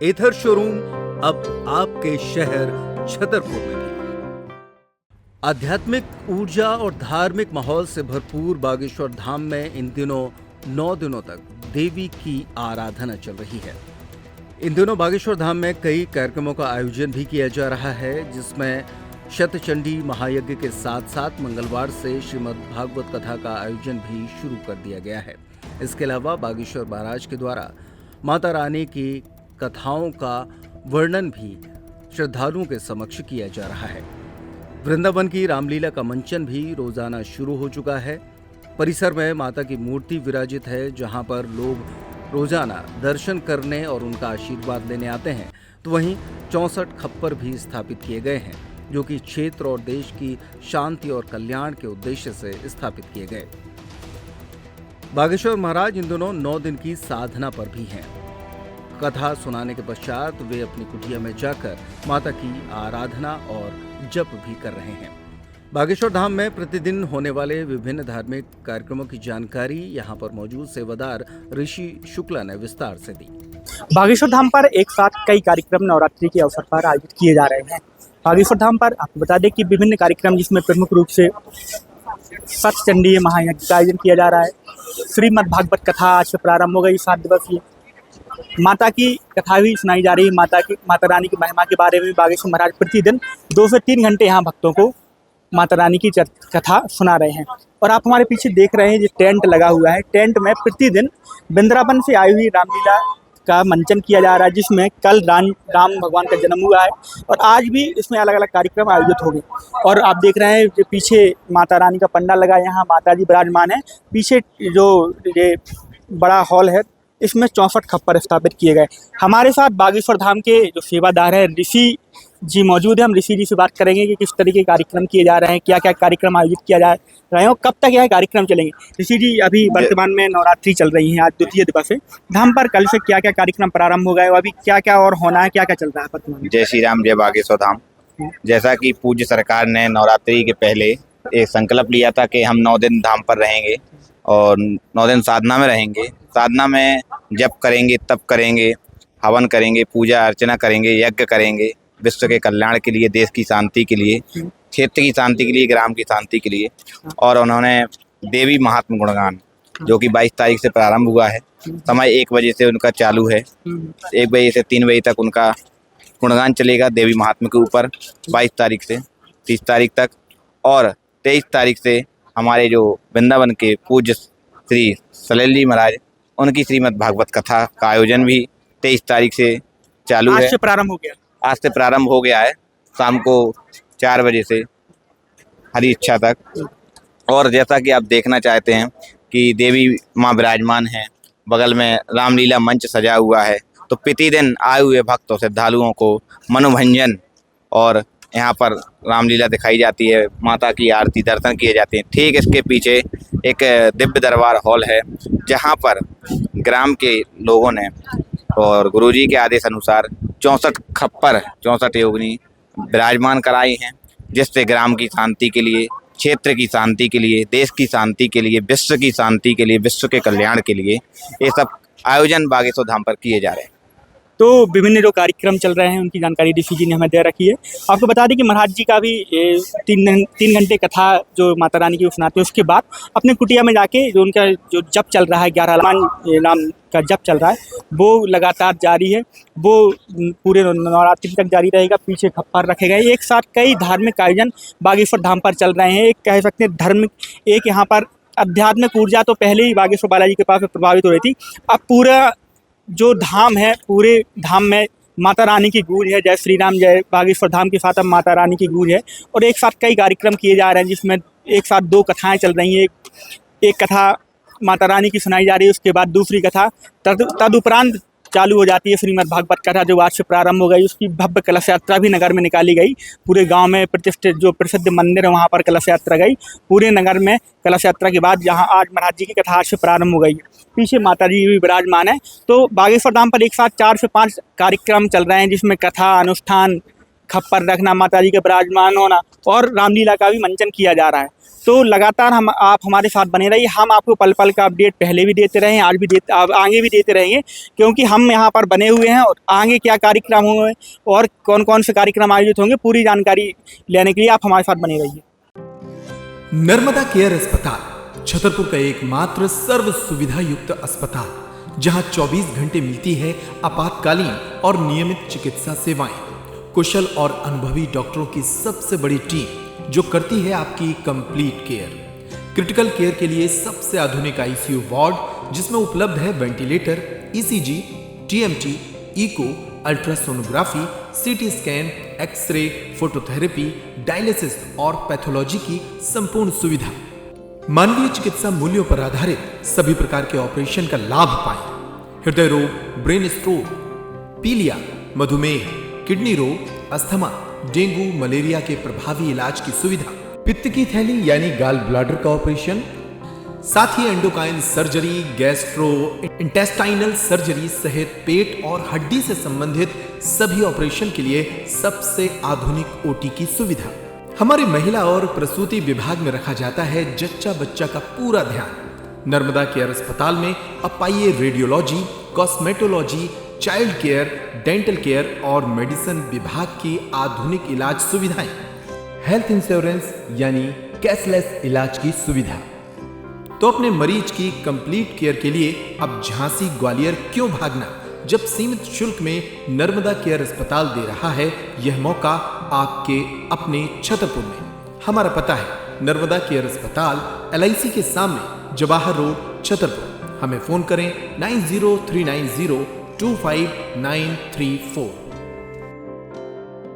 एथर showroom अब आपके शहर छतरपुर में भी। आध्यात्मिक ऊर्जा और धार्मिक माहौल से भरपूर बागेश्वर धाम में इन दिनों 9 दिनों तक देवी की आराधना चल रही है। इन दिनों बागेश्वर धाम में कई कार्यक्रमों का आयोजन भी किया जा रहा है, जिसमें शतचंडी महायज्ञ के साथ साथ मंगलवार से श्रीमद् भागवत कथा का आयोजन भी शुरू कर दिया गया है। इसके अलावा बागेश्वर महाराज के द्वारा माता रानी की कथाओं का वर्णन भी श्रद्धालुओं के समक्ष किया जा रहा है। वृंदावन की रामलीला का मंचन भी रोजाना शुरू हो चुका है। परिसर में माता की मूर्ति विराजित है, जहां पर लोग रोजाना दर्शन करने और उनका आशीर्वाद लेने आते हैं। तो वहीं 64 खप्पर भी स्थापित किए गए हैं, जो कि क्षेत्र और देश की शांति और कल्याण के उद्देश्य से स्थापित किए गए। बागेश्वर महाराज इन दिनों 9 दिन की साधना पर भी हैं। कथा सुनाने के पश्चात वे अपनी कुटिया में जाकर माता की आराधना और जप भी कर रहे हैं। बागेश्वर धाम में प्रतिदिन होने वाले विभिन्न धार्मिक कार्यक्रमों की जानकारी यहां पर मौजूद सेवादार ऋषि शुक्ला ने विस्तार से दी। बागेश्वर धाम पर एक साथ कई कार्यक्रम नवरात्रि के अवसर पर आयोजित किए जा रहे हैं। बागेश्वर धाम पर आपको बता दें कि विभिन्न कार्यक्रम, जिसमें प्रमुख रूप से शतचंडी महायज्ञ का आयोजन किया जा रहा है। श्रीमद् भागवत कथा आज से प्रारंभ हो गई, 7 दिवसीय। माता की कथा भी सुनाई जा रही है। माता रानी की महिमा के बारे में बागेश्वर महाराज प्रतिदिन 2 से 3 घंटे यहाँ भक्तों को माता रानी की कथा सुना रहे हैं। और आप हमारे पीछे देख रहे हैं, जो टेंट लगा हुआ है, टेंट में प्रतिदिन वृंदावन से आई हुई रामलीला का मंचन किया जा रहा है, जिसमें कल राम भगवान का जन्म हुआ है और आज भी इसमें अलग अलग कार्यक्रम आयोजित हो गए। और आप देख रहे हैं जो पीछे माता रानी का पंडाल लगा है, यहाँ माता जी विराजमान है। पीछे जो ये बड़ा हॉल है, इसमें 64 खप्पर स्थापित किए गए। हमारे साथ बागेश्वर धाम के जो सेवादार हैं ऋषि जी मौजूद हैं। हम ऋषि जी से बात करेंगे कि किस तरीके के कार्यक्रम किए जा रहे हैं, क्या क्या कार्यक्रम आयोजित किया जा रहे हैं और कब तक यह कार्यक्रम चलेंगे। ऋषि जी, अभी वर्तमान में नवरात्रि चल रही है, आज द्वितीय दिवस है धाम पर। कल से क्या क्या कार्यक्रम प्रारंभ हो गए, अभी क्या क्या और होना है, क्या क्या चल रहा है वर्तमान में? जय श्री राम, जय बागेश्वर धाम। जैसा कि पूज्य सरकार ने नवरात्रि के पहले एक संकल्प लिया था कि हम 9 दिन धाम पर रहेंगे और 9 दिन साधना में रहेंगे। साधना में जप करेंगे, तप करेंगे, हवन करेंगे, पूजा अर्चना करेंगे, यज्ञ करेंगे, विश्व के कल्याण के लिए, देश की शांति के लिए, क्षेत्र की शांति के लिए, ग्राम की शांति के लिए। और उन्होंने देवी महात्म गुणगान, जो कि 22 तारीख से प्रारंभ हुआ है, समय 1 बजे से उनका चालू है। 1 बजे से 3 बजे तक उनका गुणगान चलेगा देवी महात्म के ऊपर, 22 तारीख से 30 तारीख तक। और 23 तारीख से हमारे जो वृंदावन के पूज्य श्री सलेल जी महाराज, उनकी श्रीमद् भागवत कथा का आयोजन भी 23 तारीख से चालू है। आज से प्रारंभ हो गया। आज से प्रारंभ हो गया है, शाम को 4 बजे से हरी इच्छा तक। और जैसा कि आप देखना चाहते हैं कि देवी माँ विराजमान हैं, बगल में रामलीला मंच सजा हुआ है, तो प्रतिदिन आए हुए भक्तों श्रद्धालुओं को मनोभंजन और यहाँ पर रामलीला दिखाई जाती है, माता की आरती दर्शन किए जाते हैं। ठीक इसके पीछे एक दिव्य दरबार हॉल है, जहाँ पर ग्राम के लोगों ने और गुरुजी के आदेश अनुसार 64 खप्पर 64 योगिनी विराजमान कराई हैं, जिससे ग्राम की शांति के लिए, क्षेत्र की शांति के लिए, देश की शांति के लिए, विश्व की शांति के लिए, विश्व के कल्याण के लिए ये सब आयोजन बागेश्वर धाम पर किए जा रहे हैं। तो विभिन्न जो कार्यक्रम चल रहे हैं उनकी जानकारी ऋषि जी ने हमें दे रखी है। आपको बता दें कि महाराज जी का भी 3 घंटे कथा जो माता रानी की सुनाते हैं, उसके बाद अपने कुटिया में जाके जो उनका जो जप चल रहा है, 11 नाम का जप चल रहा है, वो लगातार जारी है। वो पूरे नवरात्रि तक जारी रहेगा। पीछे खप्पर रखे गए। एक साथ कई धार्मिक आयोजन बागेश्वर धाम पर चल रहे हैं। एक कह सकते हैं धार्मिक, एक यहाँ पर आध्यात्मिक ऊर्जा तो पहले ही बागेश्वर बालाजी के पास प्रभावित हो रही थी। अब पूरा जो धाम है, पूरे धाम में माता रानी की गूंज है। जय श्री राम, जय बागेश्वर धाम के साथ अब माता रानी की गूंज है। और एक साथ कई कार्यक्रम किए जा रहे हैं, जिसमें एक साथ 2 कथाएं चल रही हैं। एक कथा माता रानी की सुनाई जा रही है, उसके बाद दूसरी कथा तदुपरांत चालू हो जाती है श्रीमद् भागवत कथा, जो आज से प्रारंभ हो गई। उसकी भव्य कलश यात्रा भी नगर में निकाली गई। पूरे गांव में प्रतिष्ठित जो प्रसिद्ध मंदिर है, वहां पर कलश यात्रा गई। पूरे नगर में कलश यात्रा के बाद यहाँ आज महाराज जी की कथा आज से प्रारंभ हो गई है। पीछे माता जी भी विराजमान है। तो बागेश्वर धाम पर एक साथ 4 से 5 कार्यक्रम चल रहे हैं, जिसमें कथा, अनुष्ठान, खप्पर रखना, माता जी के विराजमान होना और रामलीला का भी मंचन किया जा रहा है। तो लगातार आप हमारे साथ बने रहिए, हम आपको पल पल का अपडेट पहले भी देते रहे हैं, आज भी देते, आगे भी देते रहेंगे, क्योंकि हम यहाँ पर बने हुए हैं और आगे क्या कार्यक्रम होंगे और कौन कौन से कार्यक्रम आयोजित होंगे, पूरी जानकारी लेने के लिए आप हमारे साथ बने रहिए। नर्मदा केयर अस्पताल छतरपुर का एकमात्र सर्व सुविधा युक्त अस्पताल, जहां 24 घंटे मिलती है आपातकालीन और नियमित चिकित्सा सेवाएं। कुशल और अनुभवी डॉक्टरों की सबसे बड़ी टीम जो करती है आपकी कंप्लीट केयर। क्रिटिकल केयर के लिए सबसे आधुनिक आईसीयू वार्ड, जिसमें उपलब्ध है ventilator, ECG, TMT, echo, ultrasonography, CT scan, x-ray, phototherapy, dialysis और पैथोलॉजी की संपूर्ण सुविधा। मानवीय चिकित्सा मूल्यों पर आधारित सभी प्रकार के ऑपरेशन का लाभ पाएं। हृदय रोग, ब्रेन स्ट्रोक, पीलिया, मधुमेह, किडनी रोग, अस्थमा, डेंगू, मलेरिया के प्रभावी इलाज की सुविधा, पित्त की थैली यानी गाल ब्लैडर का ऑपरेशन, साथ ही endocrine surgery, gastrointestinal surgery सहित पेट और हड्डी से संबंधित सभी ऑपरेशन के लिए सबसे आधुनिक ओटी की सुविधा। हमारे महिला और प्रसूति विभाग में रखा जाता है जच्चा बच्चा का पूरा ध्यान। नर्मदा केयर अस्पताल में अब पाइए radiology, cosmetology, child care, dental care और मेडिसिन विभाग की आधुनिक इलाज सुविधाएं। हेल्थ इंश्योरेंस यानी कैशलेस इलाज की सुविधा। तो अपने मरीज की कंप्लीट केयर के लिए अब झांसी ग्वालियर क्यों भागना, जब सीमित शुल्क में नर्मदा केयर अस्पताल दे रहा है यह मौका आपके अपने छतरपुर में। हमारा पता है नर्मदा केयर अस्पताल LIC के सामने, जवाहर रोड, छतरपुर। हमें फोन करें 9039025934।